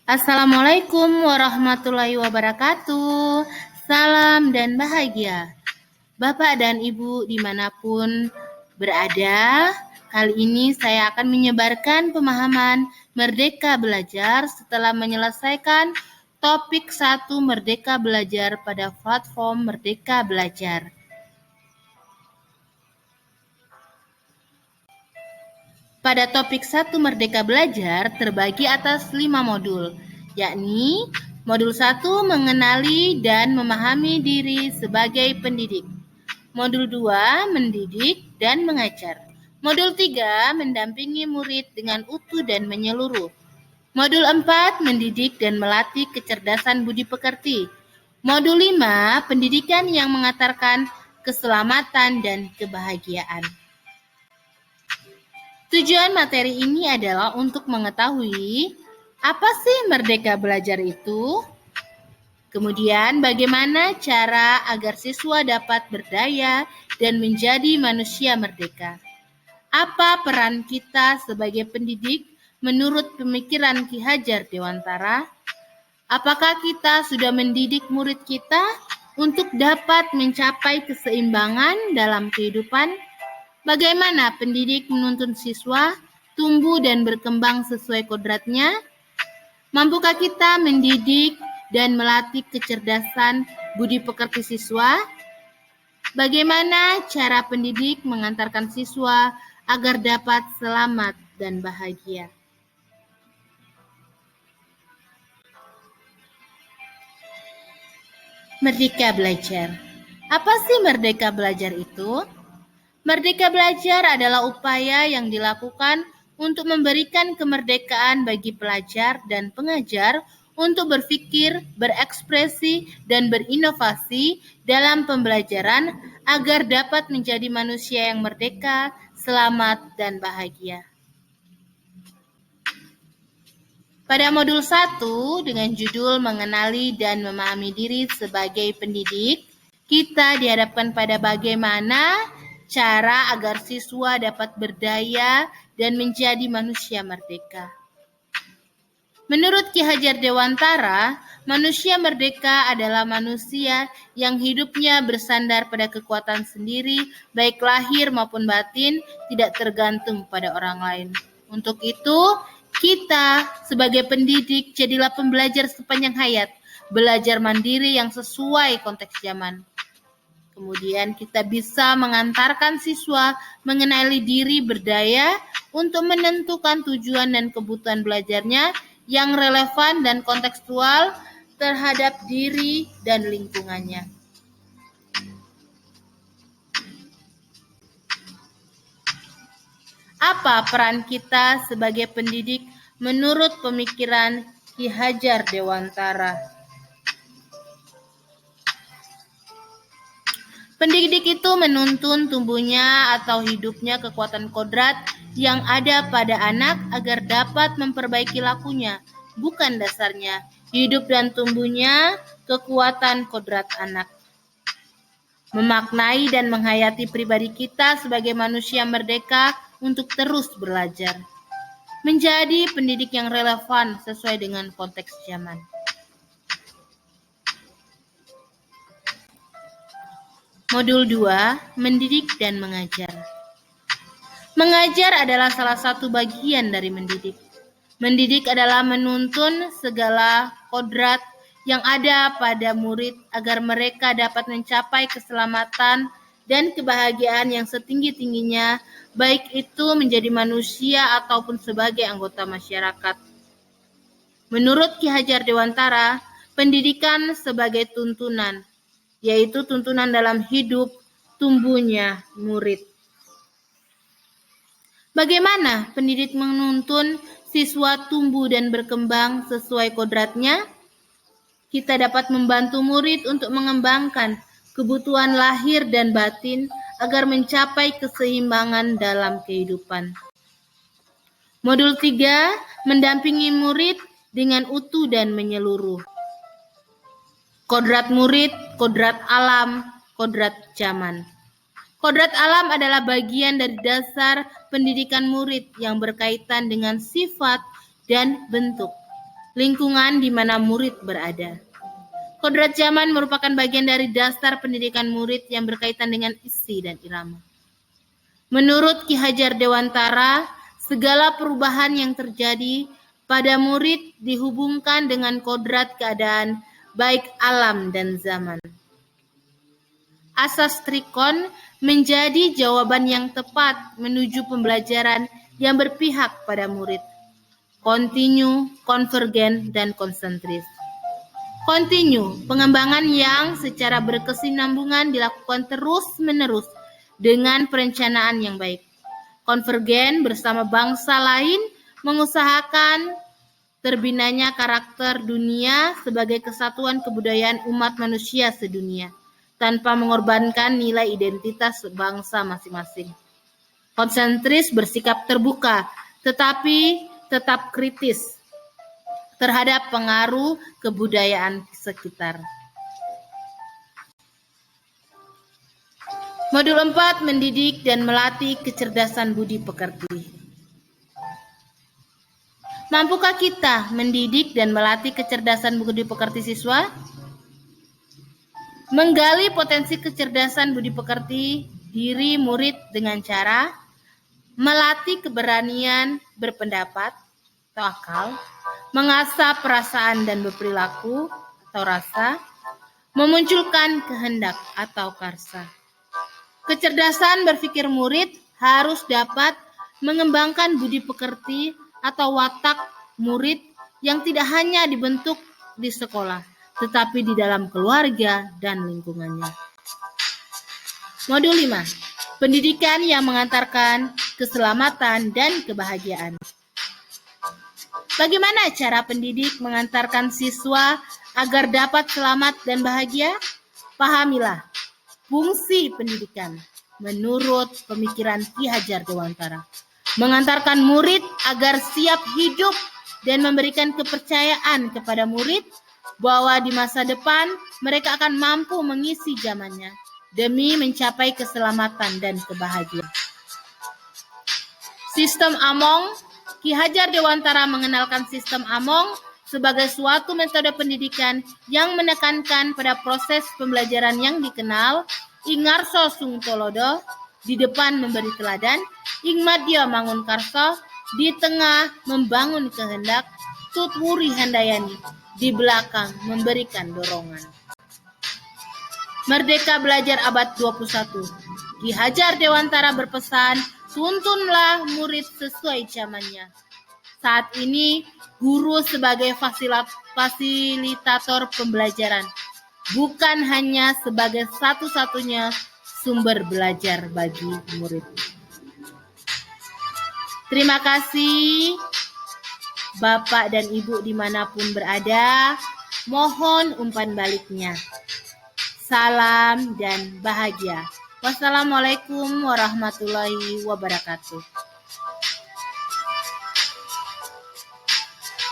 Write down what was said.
Assalamualaikum warahmatullahi wabarakatuh. Salam dan bahagia. Bapak dan Ibu dimanapun berada, kali ini saya akan menyebarkan pemahaman Merdeka Belajar setelah menyelesaikan topik 1 Merdeka Belajar pada platform Merdeka Belajar. Pada topik 1 Merdeka Belajar terbagi atas 5 modul, yakni modul 1 mengenali dan memahami diri sebagai pendidik. Modul 2 mendidik dan mengajar. Modul 3 mendampingi murid dengan utuh dan menyeluruh. Modul 4 mendidik dan melatih kecerdasan budi pekerti. Modul 5 pendidikan yang mengantarkan keselamatan dan kebahagiaan. Tujuan materi ini adalah untuk mengetahui apa sih Merdeka Belajar itu, kemudian bagaimana cara agar siswa dapat berdaya dan menjadi manusia merdeka. Apa peran kita sebagai pendidik menurut pemikiran Ki Hajar Dewantara? Apakah kita sudah mendidik murid kita untuk dapat mencapai keseimbangan dalam kehidupan? Bagaimana pendidik menuntun siswa tumbuh dan berkembang sesuai kodratnya? Mampukah kita mendidik dan melatih kecerdasan budi pekerti siswa? Bagaimana cara pendidik mengantarkan siswa agar dapat selamat dan bahagia? Merdeka Belajar. Apa sih Merdeka Belajar itu? Merdeka Belajar adalah upaya yang dilakukan untuk memberikan kemerdekaan bagi pelajar dan pengajar untuk berpikir, berekspresi, dan berinovasi dalam pembelajaran agar dapat menjadi manusia yang merdeka, selamat, dan bahagia. Pada modul 1 dengan judul mengenali dan memahami diri sebagai pendidik, kita dihadapkan pada bagaimana cara agar siswa dapat berdaya dan menjadi manusia merdeka. Menurut Ki Hajar Dewantara, manusia merdeka adalah manusia yang hidupnya bersandar pada kekuatan sendiri, baik lahir maupun batin, tidak tergantung pada orang lain. Untuk itu, kita sebagai pendidik jadilah pembelajar sepanjang hayat, belajar mandiri yang sesuai konteks zaman. Kemudian kita bisa mengantarkan siswa mengenali diri berdaya untuk menentukan tujuan dan kebutuhan belajarnya yang relevan dan kontekstual terhadap diri dan lingkungannya. Apa peran kita sebagai pendidik menurut pemikiran Ki Hajar Dewantara? Pendidik itu menuntun tumbuhnya atau hidupnya kekuatan kodrat yang ada pada anak agar dapat memperbaiki lakunya, bukan dasarnya. Hidup dan tumbuhnya kekuatan kodrat anak. Memaknai dan menghayati pribadi kita sebagai manusia merdeka untuk terus belajar. Menjadi pendidik yang relevan sesuai dengan konteks zaman. Modul 2, mendidik dan mengajar. Mengajar adalah salah satu bagian dari mendidik. Mendidik adalah menuntun segala kodrat yang ada pada murid agar mereka dapat mencapai keselamatan dan kebahagiaan yang setinggi-tingginya, baik itu menjadi manusia ataupun sebagai anggota masyarakat. Menurut Ki Hajar Dewantara, pendidikan sebagai tuntunan, yaitu tuntunan dalam hidup tumbuhnya murid. Bagaimana pendidik menuntun siswa tumbuh dan berkembang sesuai kodratnya? Kita dapat membantu murid untuk mengembangkan kebutuhan lahir dan batin agar mencapai keseimbangan dalam kehidupan. Modul 3, mendampingi murid dengan utuh dan menyeluruh. Kodrat murid, kodrat alam, kodrat zaman. Kodrat alam adalah bagian dari dasar pendidikan murid yang berkaitan dengan sifat dan bentuk. lingkungan di mana murid berada. Kodrat zaman merupakan bagian dari dasar pendidikan murid yang berkaitan dengan isi dan irama. Menurut Ki Hajar Dewantara, segala perubahan yang terjadi pada murid dihubungkan dengan kodrat keadaan baik alam dan zaman. Asas Trikon menjadi jawaban yang tepat menuju pembelajaran yang berpihak pada murid. Kontinu, konvergen, dan konsentris. Kontinu, pengembangan yang secara berkesinambungan dilakukan terus-menerus dengan perencanaan yang baik. Konvergen bersama bangsa lain mengusahakan terbinanya karakter dunia sebagai kesatuan kebudayaan umat manusia sedunia, tanpa mengorbankan nilai identitas bangsa masing-masing. Konsentris bersikap terbuka, tetapi tetap kritis terhadap pengaruh kebudayaan sekitar. Modul 4, mendidik dan melatih kecerdasan budi pekerti. Mampukah kita mendidik dan melatih kecerdasan budi pekerti siswa? Menggali potensi kecerdasan budi pekerti diri murid dengan cara melatih keberanian berpendapat atau akal, mengasah perasaan dan berperilaku atau rasa, memunculkan kehendak atau karsa. Kecerdasan berpikir murid harus dapat mengembangkan budi pekerti atau watak murid yang tidak hanya dibentuk di sekolah, tetapi di dalam keluarga dan lingkungannya. Modul 5. Pendidikan yang mengantarkan keselamatan dan kebahagiaan. Bagaimana cara pendidik mengantarkan siswa agar dapat selamat dan bahagia? Pahamilah fungsi pendidikan menurut pemikiran Ki Hajar Dewantara. Mengantarkan murid agar siap hidup dan memberikan kepercayaan kepada murid bahwa di masa depan mereka akan mampu mengisi zamannya demi mencapai keselamatan dan kebahagiaan. Sistem Among. Ki Hajar Dewantara mengenalkan sistem Among sebagai suatu metode pendidikan yang menekankan pada proses pembelajaran yang dikenal ing ngarso sung tolodo, di depan memberi teladan, ing madya mangun karso, di tengah membangun kehendak, tut wuri handayani, di belakang memberikan dorongan. Merdeka Belajar abad 21. Ki Hajar Dewantara berpesan, tuntunlah murid sesuai zamannya. Saat ini, guru sebagai fasilitator pembelajaran, bukan hanya sebagai satu-satunya sumber belajar bagi murid. Terima kasih Bapak dan Ibu dimanapun berada. Mohon umpan baliknya. Salam dan bahagia. Wassalamualaikum warahmatullahi wabarakatuh.